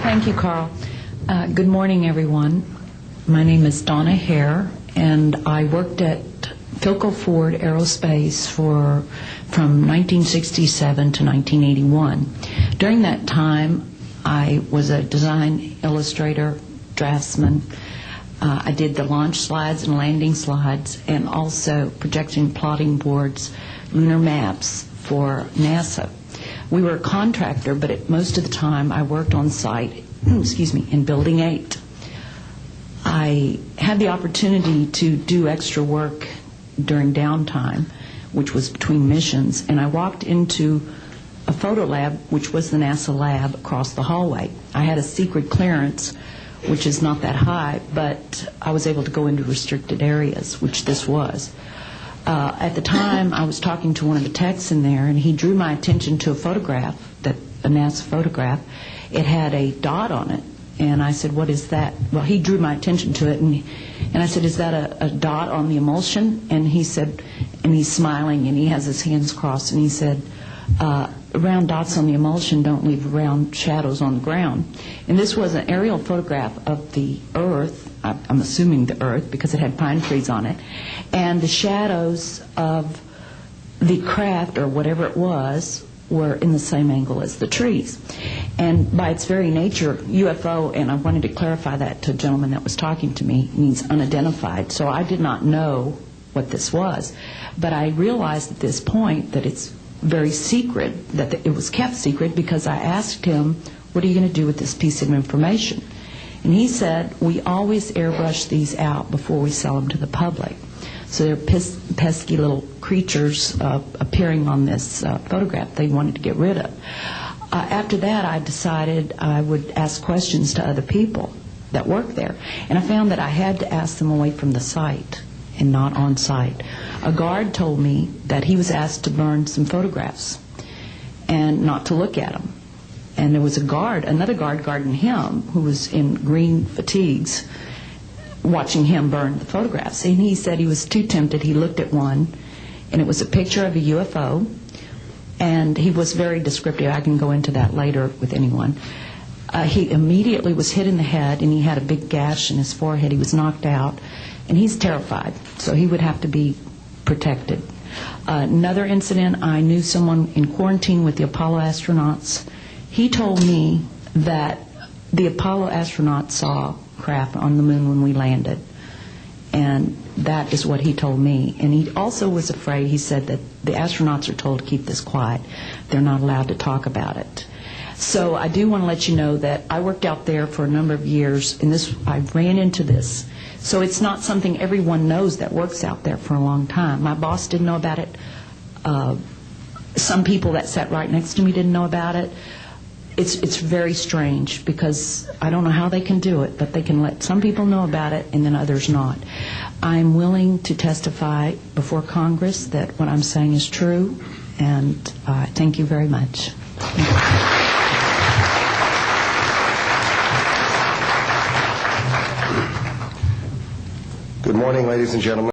Thank you, Carl. Good morning, everyone. My name is Donna Hare, and I worked at Philco Ford Aerospace from 1967 to 1981. During that time, I was a design illustrator, draftsman. I did the launch slides and landing slides, and also projection plotting boards, lunar maps for NASA. We were a contractor, but most of the time I worked on site, in Building 8. I had the opportunity to do extra work during downtime, which was between missions, and I walked into a photo lab, which was the NASA lab across the hallway. I had a secret clearance, which is not that high, but I was able to go into restricted areas, which this was. At the time, I was talking to one of the techs in there, and he drew my attention to a photograph, a NASA photograph. It had a dot on it, and I said, "What is that?" Well, he drew my attention to it, and I said, "Is that a dot on the emulsion?" And he said, and he's smiling, and he has his hands crossed, and he said, "Round dots on the emulsion don't leave round shadows on the ground." And this was an aerial photograph of the Earth, I'm assuming the Earth, because it had pine trees on it, and the shadows of the craft, or whatever it was, were in the same angle as the trees. And by its very nature, UFO, and I wanted to clarify that to a gentleman that was talking to me, means unidentified. So I did not know what this was. But I realized at this point that it's very secret, that it was kept secret, because I asked him, "What are you going to do with this piece of information?" And he said, "We always airbrush these out before we sell them to the public." So they're pesky little creatures appearing on this photograph they wanted to get rid of. After that, I decided I would ask questions to other people that work there. And I found that I had to ask them away from the site and not on site. A guard told me that he was asked to burn some photographs and not to look at them. And there was another guard guarding him, who was in green fatigues, watching him burn the photographs. And he said he was too tempted. He looked at one, and it was a picture of a UFO, and he was very descriptive. I can go into that later with anyone. He immediately was hit in the head, and he had a big gash in his forehead. He was knocked out, and he's terrified, so he would have to be protected. Another incident, I knew someone in quarantine with the Apollo astronauts. He told me that the Apollo astronauts saw craft on the moon when we landed, and that is what he told me. And he also was afraid. He said that the astronauts are told to keep this quiet. They're not allowed to talk about it. So I do want to let you know that I worked out there for a number of years, and I ran into this. So it's not something everyone knows that works out there for a long time. My boss didn't know about it. Some people that sat right next to me didn't know about it. It's very strange, because I don't know how they can do it, but they can let some people know about it and then others not. I'm willing to testify before Congress that what I'm saying is true, and thank you very much. Good morning, ladies and gentlemen.